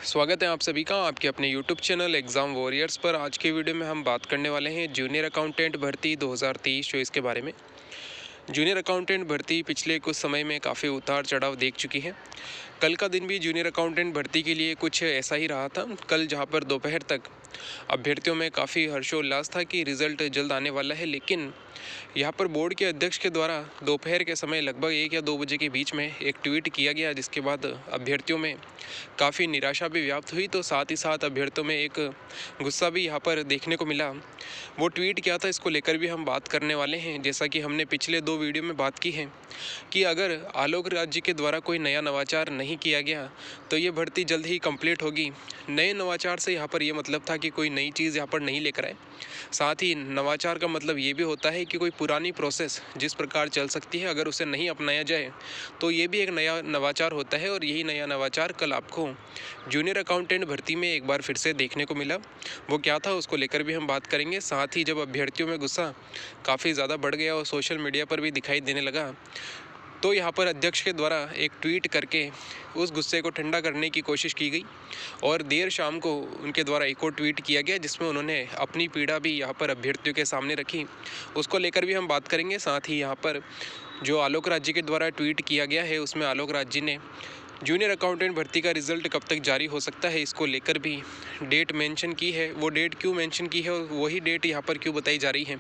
स्वागत है आप सभी का आपके अपने YouTube चैनल एग्ज़ाम वॉरियर्स पर। आज के वीडियो में हम बात करने वाले हैं जूनियर अकाउंटेंट भर्ती 2023 चॉइस के बारे में। जूनियर अकाउंटेंट भर्ती पिछले कुछ समय में काफ़ी उतार चढ़ाव देख चुकी है। कल का दिन भी जूनियर अकाउंटेंट भर्ती के लिए कुछ ऐसा ही रहा था। कल जहां पर दोपहर तक अभ्यर्थियों में काफ़ी हर्षोल्लास था कि रिज़ल्ट जल्द आने वाला है, लेकिन यहाँ पर बोर्ड के अध्यक्ष के द्वारा दोपहर के समय लगभग 1 या 2 बजे के बीच में एक ट्वीट किया गया, जिसके बाद अभ्यर्थियों में काफ़ी निराशा भी व्याप्त हुई। तो साथ ही साथ अभ्यर्थियों में एक गुस्सा भी यहाँ पर देखने को मिला। वो ट्वीट क्या था, इसको लेकर भी हम बात करने वाले हैं। जैसा कि हमने पिछले 2 वीडियो में बात की है कि अगर आलोक राज्य के द्वारा कोई नया नवाचार नहीं किया गया तो ये भर्ती जल्द ही कंप्लीट होगी। नए नवाचार से यहाँ पर ये मतलब था कि कोई नई चीज़ यहाँ पर नहीं लेकर आए। साथ ही नवाचार का मतलब ये भी होता है कि कोई पुरानी प्रोसेस जिस प्रकार चल सकती है, अगर उसे नहीं अपनाया जाए तो ये भी एक नया नवाचार होता है। और यही नया नवाचार कल आपको जूनियर अकाउंटेंट भर्ती में एक बार फिर से देखने को मिला। वो क्या था उसको लेकर भी हम बात करेंगे। साथ ही जब अभ्यर्थियों में गुस्सा काफ़ी ज़्यादा बढ़ गया और सोशल मीडिया पर भी दिखाई देने लगा, तो यहाँ पर अध्यक्ष के द्वारा एक ट्वीट करके उस गुस्से को ठंडा करने की कोशिश की गई और देर शाम को उनके द्वारा एक और ट्वीट किया गया, जिसमें उन्होंने अपनी पीड़ा भी यहाँ पर अभ्यर्थियों के सामने रखी। उसको लेकर भी हम बात करेंगे। साथ ही यहाँ पर जो आलोक राज्य के द्वारा ट्वीट किया गया है, उसमें आलोक राज्य ने जूनियर अकाउंटेंट भर्ती का रिज़ल्ट कब तक जारी हो सकता है, इसको लेकर भी डेट मेंशन की है। वो डेट क्यों मेंशन की है और वही डेट यहाँ पर क्यों बताई जा रही है,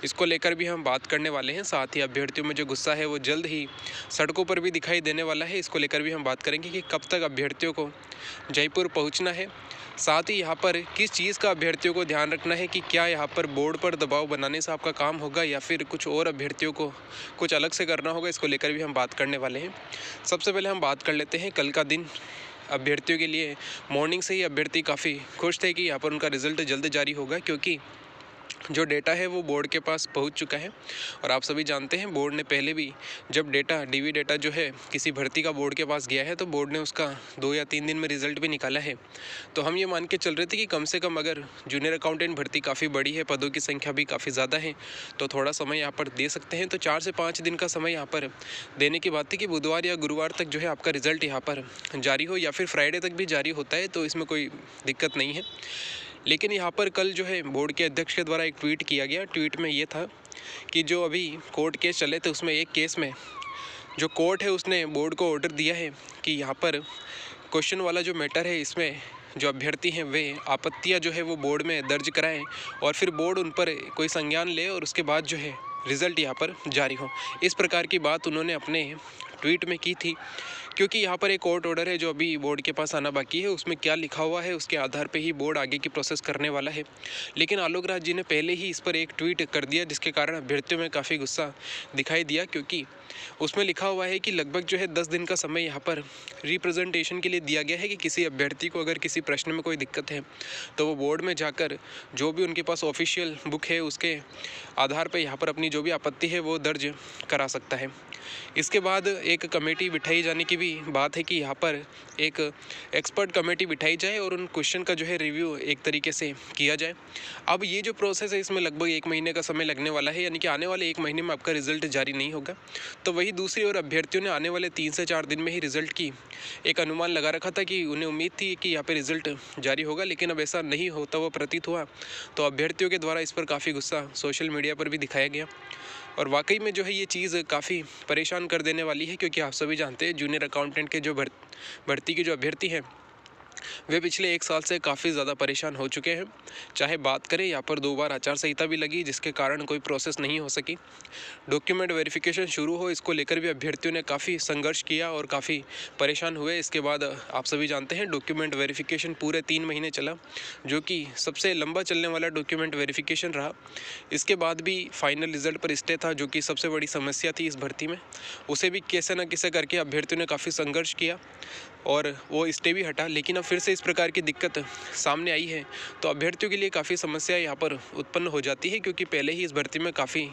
इसको लेकर भी हम बात करने वाले हैं। साथ ही अभ्यर्थियों में जो गुस्सा है वो जल्द ही सड़कों पर भी दिखाई देने वाला है। इसको लेकर भी हम बात करेंगे कि कब तक अभ्यर्थियों को जयपुर पहुँचना है। साथ ही यहाँ पर किस चीज़ का अभ्यर्थियों को ध्यान रखना है कि क्या यहाँ पर बोर्ड पर दबाव बनाने से आपका काम होगा या फिर कुछ और अभ्यर्थियों को कुछ अलग से करना होगा, इसको लेकर भी हम बात करने वाले हैं। सबसे पहले हम बात कर लेते हैं कल का दिन अभ्यर्थियों के लिए। मॉर्निंग से ही अभ्यर्थी काफ़ी खुश थे कि यहाँ पर उनका रिज़ल्ट जल्द जारी होगा, क्योंकि जो डेटा है वो बोर्ड के पास पहुंच चुका है। और आप सभी जानते हैं बोर्ड ने पहले भी जब डेटा डीवी डेटा जो है किसी भर्ती का बोर्ड के पास गया है तो बोर्ड ने उसका 2 या 3 दिन में रिज़ल्ट भी निकाला है। तो हम ये मान के चल रहे थे कि कम से कम अगर जूनियर अकाउंटेंट भर्ती काफ़ी बड़ी है, पदों की संख्या भी काफ़ी ज़्यादा है, तो थोड़ा समय यहाँ पर दे सकते हैं। तो 4 से 5 दिन का समय यहाँ पर देने की बात थी कि बुधवार या गुरुवार तक जो है आपका रिज़ल्ट यहाँ पर जारी हो, या फिर फ्राइडे तक भी जारी होता है तो इसमें कोई दिक्कत नहीं है। लेकिन यहाँ पर कल जो है बोर्ड के अध्यक्ष के द्वारा एक ट्वीट किया गया। ट्वीट में ये था कि जो अभी कोर्ट केस चले थे उसमें एक केस में जो कोर्ट है उसने बोर्ड को ऑर्डर दिया है कि यहाँ पर क्वेश्चन वाला जो मैटर है इसमें जो अभ्यर्थी हैं वे आपत्तियाँ जो है वो बोर्ड में दर्ज कराएं और फिर बोर्ड उन पर कोई संज्ञान ले और उसके बाद जो है रिज़ल्ट यहाँ पर जारी हो। इस प्रकार की बात उन्होंने अपने ट्वीट में की थी, क्योंकि यहाँ पर एक कोर्ट ऑर्डर है जो अभी बोर्ड के पास आना बाकी है। उसमें क्या लिखा हुआ है उसके आधार पे ही बोर्ड आगे की प्रोसेस करने वाला है। लेकिन आलोक राज जी ने पहले ही इस पर एक ट्वीट कर दिया, जिसके कारण अभ्यर्थियों में काफ़ी गुस्सा दिखाई दिया, क्योंकि उसमें लिखा हुआ है कि लगभग जो है 10 दिन का समय यहाँ पर रिप्रेजेंटेशन के लिए दिया गया है कि किसी अभ्यर्थी को अगर किसी प्रश्न में कोई दिक्कत है तो वो बोर्ड में जाकर जो भी उनके पास ऑफिशियल बुक है उसके आधार पर यहाँ पर अपनी जो भी आपत्ति है वो दर्ज करा सकता है। इसके बाद एक कमेटी बिठाई जाने की भी बात है कि यहाँ पर एक एक्सपर्ट कमेटी बिठाई जाए और उन क्वेश्चन का जो है रिव्यू एक तरीके से किया जाए। अब ये जो प्रोसेस है इसमें लगभग 1 महीने का समय लगने वाला है, यानी कि आने वाले 1 महीने में आपका रिजल्ट जारी नहीं होगा। तो वही दूसरी ओर अभ्यर्थियों ने आने वाले 3 से 4 दिन में ही रिजल्ट की एक अनुमान लगा रखा था कि उन्हें उम्मीद थी कि यहाँ पर रिजल्ट जारी होगा, लेकिन अब ऐसा नहीं होता हुआ प्रतीत हुआ। तो अभ्यर्थियों के द्वारा इस पर काफ़ी गुस्सा सोशल मीडिया पर भी दिखाया गया और वाकई में जो है ये चीज़ काफ़ी परेशान कर देने वाली है, क्योंकि आप सभी जानते हैं जूनियर अकाउंटेंट के जो भर्ती के जो अभ्यर्थी हैं वे पिछले 1 साल से काफ़ी ज़्यादा परेशान हो चुके हैं। चाहे बात करें यहाँ पर 2 बार आचार संहिता भी लगी, जिसके कारण कोई प्रोसेस नहीं हो सकी। डॉक्यूमेंट वेरिफिकेशन शुरू हो, इसको लेकर भी अभ्यर्थियों ने काफ़ी संघर्ष किया और काफ़ी परेशान हुए। इसके बाद आप सभी जानते हैं डॉक्यूमेंट वेरिफिकेशन पूरे 3 महीने चला, जो कि सबसे लंबा चलने वाला डॉक्यूमेंट वेरिफिकेशन रहा। इसके बाद भी फाइनल रिजल्ट पर स्टे था, जो कि सबसे बड़ी समस्या थी इस भर्ती में। उसे भी कैसे न कैसे करके अभ्यर्थियों ने काफ़ी संघर्ष किया और वो स्टे भी हटा। लेकिन अब फिर से इस प्रकार की दिक्कत सामने आई है तो अभ्यर्थियों के लिए काफ़ी समस्या यहाँ पर उत्पन्न हो जाती है, क्योंकि पहले ही इस भर्ती में काफ़ी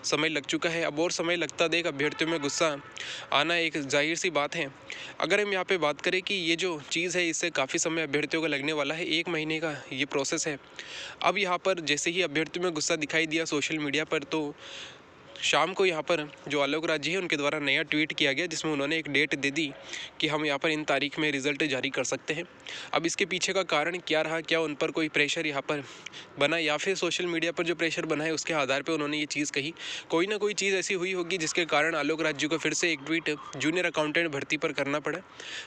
समय लग चुका है। अब और समय लगता देख अभ्यर्थियों में गुस्सा आना एक जाहिर सी बात है। अगर हम यहाँ पे बात करें कि ये जो चीज़ है इससे काफ़ी समय अभ्यर्थियों को लगने वाला है, 1 महीने का ये प्रोसेस है। अब यहाँ पर जैसे ही अभ्यर्थियों में गुस्सा दिखाई दिया सोशल मीडिया पर, तो शाम को यहाँ पर जो आलोक राज जी है उनके द्वारा नया ट्वीट किया गया, जिसमें उन्होंने एक डेट दे दी कि हम यहाँ पर इन तारीख में रिज़ल्ट जारी कर सकते हैं। अब इसके पीछे का कारण क्या रहा, क्या उन पर कोई प्रेशर यहाँ पर बना या फिर सोशल मीडिया पर जो प्रेशर बना है उसके आधार पर उन्होंने ये चीज़ कही। कोई ना कोई चीज़ ऐसी हुई होगी जिसके कारण आलोक राज जी को फिर से एक ट्वीट जूनियर अकाउंटेंट भर्ती पर करना पड़ा।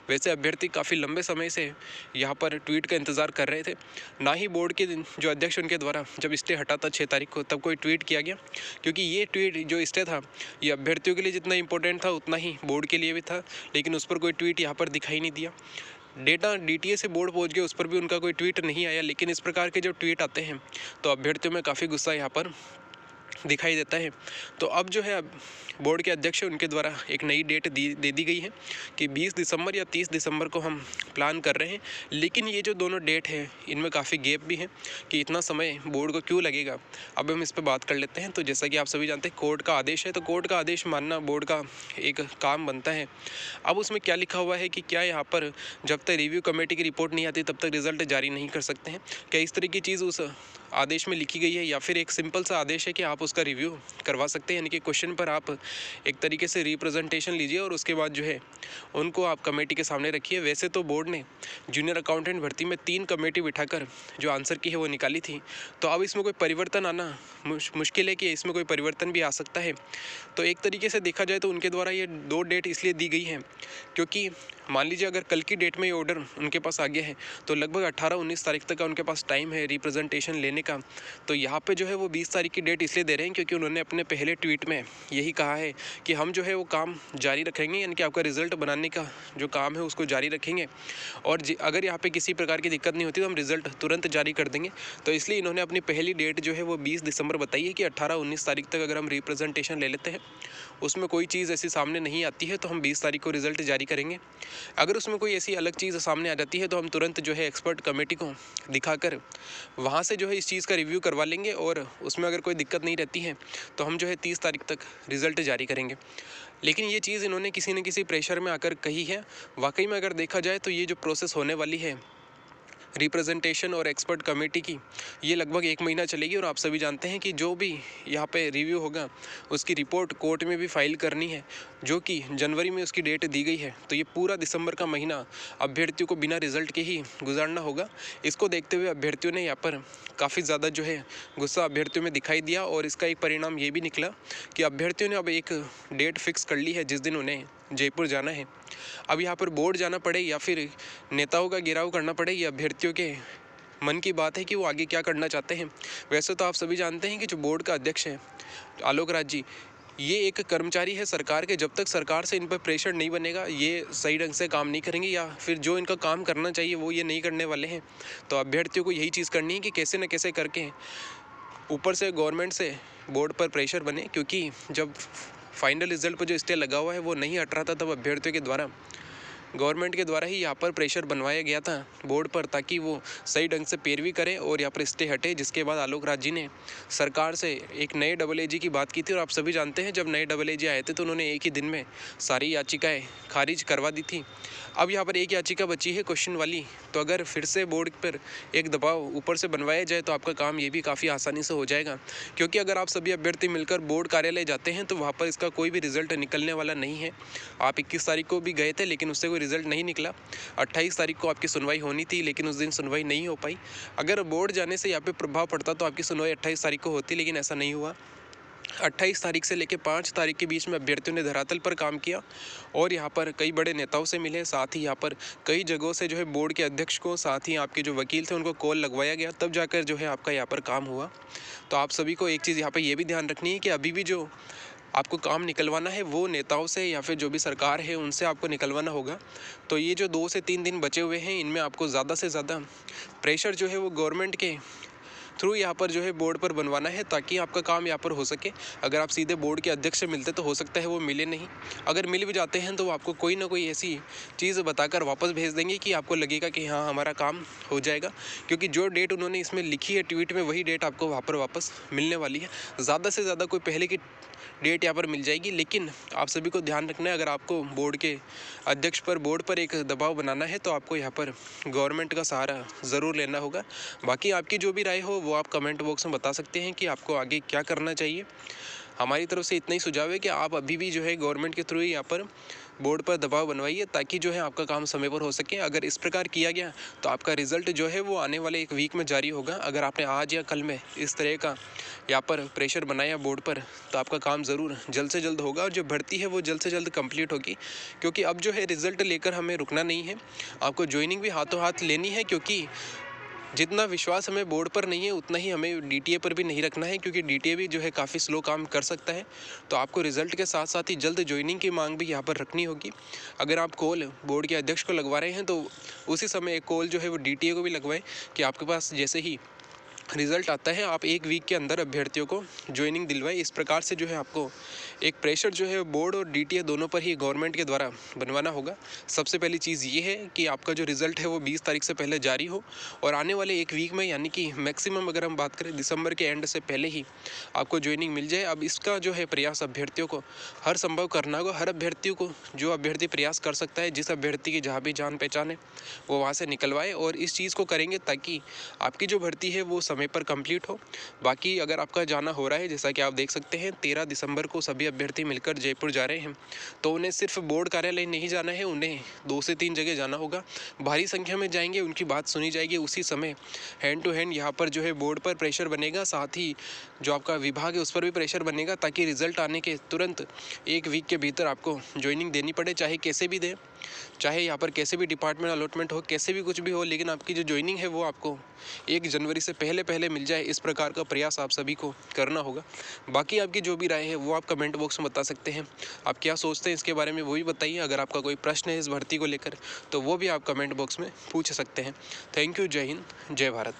वैसे अभ्यर्थी काफ़ी लंबे समय से यहाँ पर ट्वीट का इंतज़ार कर रहे थे। ना ही बोर्ड के जो अध्यक्ष उनके द्वारा जब स्टे हटा था 6 तारीख को, तब कोई ट्वीट किया गया, क्योंकि ये ट्वीट जो स्टे था ये अभ्यर्थियों के लिए जितना इंपॉर्टेंट था उतना ही बोर्ड के लिए भी था, लेकिन उस पर कोई ट्वीट यहाँ पर दिखाई नहीं दिया। डेटा डीटीए से बोर्ड पहुंच गए, उस पर भी उनका कोई ट्वीट नहीं आया। लेकिन इस प्रकार के जब ट्वीट आते हैं तो अभ्यर्थियों में काफ़ी गुस्सा यहाँ पर दिखाई देता है। तो अब जो है अब बोर्ड के अध्यक्ष उनके द्वारा एक नई डेट दे दी गई है कि 20 दिसंबर या 30 दिसंबर को हम प्लान कर रहे हैं। लेकिन ये जो दोनों डेट है इनमें काफ़ी गैप भी है कि इतना समय बोर्ड को क्यों लगेगा। अब हम इस पर बात कर लेते हैं। तो जैसा कि आप सभी जानते हैं कोर्ट का आदेश है, तो कोर्ट का आदेश मानना बोर्ड का एक काम बनता है। अब उसमें क्या लिखा हुआ है कि क्या यहाँ पर जब तक रिव्यू कमेटी की रिपोर्ट नहीं आती तब तक रिजल्ट जारी नहीं कर सकते हैं। क्या इस तरह की चीज़ उस आदेश में लिखी गई है, या फिर एक सिंपल सा आदेश है कि आप उसका रिव्यू करवा सकते हैं, यानी कि क्वेश्चन पर आप एक तरीके से रिप्रेजेंटेशन लीजिए और उसके बाद जो है उनको आप कमेटी के सामने रखिए। वैसे तो बोर्ड ने जूनियर अकाउंटेंट भर्ती में 3 कमेटी बिठाकर जो आंसर की है वो निकाली थी, तो अब इसमें कोई परिवर्तन आना मुश्किल है कि इसमें कोई परिवर्तन भी आ सकता है। तो एक तरीके से देखा जाए तो उनके द्वारा ये 2 डेट इसलिए दी गई है क्योंकि मान लीजिए अगर कल की डेट में ये ऑर्डर उनके पास आ गया है तो लगभग 18-19 तारीख तक का उनके पास टाइम है रिप्रेजेंटेशन लेने का। तो यहाँ पे जो है वो 20 तारीख की डेट इसलिए दे रहे हैं क्योंकि उन्होंने अपने पहले ट्वीट में यही कहा है कि हम जो है वो काम जारी रखेंगे, यानी कि आपका रिजल्ट बनाने का जो काम है उसको जारी रखेंगे, और अगर यहाँ पर किसी प्रकार की दिक्कत नहीं होती तो हम रिजल्ट तुरंत जारी कर देंगे। तो इसलिए इन्होंने अपनी पहली डेट जो है वो 20 दिसंबर बताई है कि 18-19 तारीख तक अगर हम रिप्रेजेंटेशन ले लेते हैं, उसमें कोई चीज़ ऐसी सामने नहीं आती है तो हम 20 तारीख को रिजल्ट जारी करेंगे। अगर उसमें कोई ऐसी अलग चीज़ सामने आ जाती है तो हम तुरंत जो है एक्सपर्ट कमेटी को दिखाकर वहाँ से जो है इस चीज़ का रिव्यू करवा लेंगे, और उसमें अगर कोई दिक्कत नहीं रहती है तो हम जो है 30 तारीख तक रिजल्ट जारी करेंगे। लेकिन ये चीज़ इन्होंने किसी न किसी प्रेशर में आकर कही है। वाकई में अगर देखा जाए तो ये जो प्रोसेस होने वाली है रिप्रेजेंटेशन और एक्सपर्ट कमेटी की, ये लगभग 1 महीना चलेगी। और आप सभी जानते हैं कि जो भी यहाँ पे रिव्यू होगा उसकी रिपोर्ट कोर्ट में भी फाइल करनी है, जो कि जनवरी में उसकी डेट दी गई है। तो ये पूरा दिसंबर का महीना अभ्यर्थियों को बिना रिजल्ट के ही गुजारना होगा। इसको देखते हुए अभ्यर्थियों ने यहाँ पर काफ़ी ज़्यादा जो है गुस्सा अभ्यर्थियों में दिखाई दिया, और इसका एक परिणाम ये भी निकला कि अभ्यर्थियों ने अब एक डेट फिक्स कर ली है जिस दिन उन्हें जयपुर जाना है। अब यहाँ पर बोर्ड जाना पड़े या फिर नेताओं का घेराव करना पड़े, ये अभ्यर्थियों के मन की बात है कि वो आगे क्या करना चाहते हैं। वैसे तो आप सभी जानते हैं कि जो बोर्ड का अध्यक्ष है आलोक राज जी, ये एक कर्मचारी है सरकार के। जब तक सरकार से इन पर प्रेशर नहीं बनेगा ये सही ढंग से काम नहीं करेंगे, या फिर जो इनका काम करना चाहिए वो ये नहीं करने वाले हैं। तो अभ्यर्थियों को यही चीज़ करनी है कि कैसे न कैसे करके ऊपर से गवर्नमेंट से बोर्ड पर प्रेशर बने, क्योंकि जब फाइनल रिजल्ट पर जो स्टे लगा हुआ है वो नहीं हट रहा था, तब अभ्यर्थियों के द्वारा गवर्नमेंट के द्वारा ही यहाँ पर प्रेशर बनवाया गया था बोर्ड पर, ताकि वो सही ढंग से पैरवी करें और यहाँ पर स्टे हटे। जिसके बाद आलोक राज जी ने सरकार से एक नए AAG की बात की थी, और आप सभी जानते हैं जब नए AAG आए थे तो उन्होंने एक ही दिन में सारी याचिकाएं खारिज करवा दी थी। अब यहाँ पर एक याचिका बची है क्वेश्चन वाली, तो अगर फिर से बोर्ड पर एक दबाव ऊपर से बनवाया जाए तो आपका काम ये भी काफ़ी आसानी से हो जाएगा। क्योंकि अगर आप सभी अभ्यर्थी मिलकर बोर्ड कार्यालय जाते हैं तो वहाँ पर इसका कोई भी रिजल्ट निकलने वाला नहीं है। आप 21 तारीख को भी गए थे लेकिन उससे कोई रिजल्ट नहीं निकला। 28 तारीख को आपकी सुनवाई होनी थी लेकिन उस दिन सुनवाई नहीं हो पाई। अगर बोर्ड जाने से यहाँ पे प्रभाव पड़ता तो आपकी सुनवाई 28 तारीख को होती, लेकिन ऐसा नहीं हुआ। 28 तारीख से लेकर 5 तारीख के बीच में अभ्यर्थियों ने धरातल पर काम किया और यहाँ पर कई बड़े नेताओं से मिले। साथ ही यहाँ पर कई जगहों से जो है बोर्ड के अध्यक्ष को, साथ ही आपके जो वकील थे उनको कॉल लगवाया गया, तब जाकर जो है आपका यहाँ पर काम हुआ। तो आप सभी को एक चीज़ यहाँ पर ये भी ध्यान रखनी है कि अभी भी जो आपको काम निकलवाना है वो नेताओं से या फिर जो भी सरकार है उनसे आपको निकलवाना होगा। तो ये जो 2 से 3 दिन बचे हुए हैं इनमें आपको ज़्यादा से ज़्यादा प्रेशर जो है वो गवर्नमेंट के थ्रू यहाँ पर जो है बोर्ड पर बनवाना है, ताकि आपका काम यहाँ पर हो सके। अगर आप सीधे बोर्ड के अध्यक्ष से मिलते तो हो सकता है वो मिले नहीं। अगर मिल भी जाते हैं तो आपको कोई ना कोई ऐसी चीज़ बताकर वापस भेज देंगे कि आपको लगेगा कि हाँ हमारा काम हो जाएगा, क्योंकि जो डेट उन्होंने इसमें लिखी है ट्वीट में वही डेट आपको वहाँ पर वापस मिलने वाली है। ज़्यादा से ज़्यादा कोई पहले की डेट यहाँ पर मिल जाएगी। लेकिन आप सभी को ध्यान रखना है, अगर आपको बोर्ड के अध्यक्ष पर, बोर्ड पर एक दबाव बनाना है तो आपको यहाँ पर गवर्नमेंट का सहारा ज़रूर लेना होगा। बाकी आपकी जो भी राय हो वो आप कमेंट बॉक्स में बता सकते हैं कि आपको आगे क्या करना चाहिए। हमारी तरफ से इतना ही सुझाव है कि आप अभी भी जो है गवर्नमेंट के थ्रू ही यहाँ पर बोर्ड पर दबाव बनवाइए, ताकि जो है आपका काम समय पर हो सके। अगर इस प्रकार किया गया तो आपका रिज़ल्ट जो है वो आने वाले 1 वीक में जारी होगा। अगर आपने आज या कल में इस तरह का यहाँ पर प्रेशर बनाया बोर्ड पर, तो आपका काम ज़रूर जल्द से जल्द होगा और जो भर्ती है वो जल्द से जल्द कंप्लीट होगी। क्योंकि अब जो है रिज़ल्ट लेकर हमें रुकना नहीं है, आपको ज्वाइनिंग भी हाथों हाथ लेनी है। क्योंकि जितना विश्वास हमें बोर्ड पर नहीं है उतना ही हमें डीटीए पर भी नहीं रखना है, क्योंकि डीटीए भी जो है काफ़ी स्लो काम कर सकता है। तो आपको रिजल्ट के साथ साथ ही जल्द ज्वाइनिंग की मांग भी यहाँ पर रखनी होगी। अगर आप कॉल बोर्ड के अध्यक्ष को लगवा रहे हैं तो उसी समय एक कॉल जो है वो डीटीए को भी लगवाएं कि आपके पास जैसे ही रिज़ल्ट आता है आप 1 वीक के अंदर अभ्यर्थियों को ज्वाइनिंग दिलवाएं। इस प्रकार से जो है आपको एक प्रेशर जो है बोर्ड और डीटीए दोनों पर ही गवर्नमेंट के द्वारा बनवाना होगा। सबसे पहली चीज़ ये है कि आपका जो रिज़ल्ट है वो 20 तारीख से पहले जारी हो और आने वाले 1 वीक में, यानी कि मैक्सिमम अगर हम बात करें दिसंबर के एंड से पहले ही आपको ज्वाइनिंग मिल जाए। अब इसका जो है प्रयास अभ्यर्थियों को हर संभव करना होगा। हर अभ्यर्थियों को, जो अभ्यर्थी प्रयास कर सकता है, जिस अभ्यर्थी की जहाँ भी जान पहचान है वो वहाँ से निकलवाए, और इस चीज़ को करेंगे ताकि आपकी जो भर्ती है वो समय पर कंप्लीट हो। बाकी अगर आपका जाना हो रहा है, जैसा कि आप देख सकते हैं 13 दिसंबर को सभी अभ्यर्थी मिलकर जयपुर जा रहे हैं, तो उन्हें सिर्फ बोर्ड कार्यालय नहीं जाना है, उन्हें 2 से 3 जगह जाना होगा। भारी संख्या में जाएंगे, उनकी बात सुनी जाएगी, उसी समय हैंड टू हैंड यहाँ पर जो है बोर्ड पर प्रेशर बनेगा, साथ ही जो आपका विभाग है उस पर भी प्रेशर बनेगा, ताकि रिजल्ट आने के तुरंत 1 वीक के भीतर आपको ज्वाइनिंग देनी पड़े। चाहे कैसे भी दें, चाहे यहाँ पर कैसे भी डिपार्टमेंट अलॉटमेंट हो, कैसे भी कुछ भी हो, लेकिन आपकी जो ज्वाइनिंग है वो आपको 1 जनवरी से पहले पहले मिल जाए, इस प्रकार का प्रयास आप सभी को करना होगा। बाकी आपकी जो भी राय है वो आप कमेंट बॉक्स में बता सकते हैं। आप क्या सोचते हैं इसके बारे में वो भी बताइए। अगर आपका कोई प्रश्न है इस भर्ती को लेकर तो वो भी आप कमेंट बॉक्स में पूछ सकते हैं। Thank you. जय हिंद, जय भारत।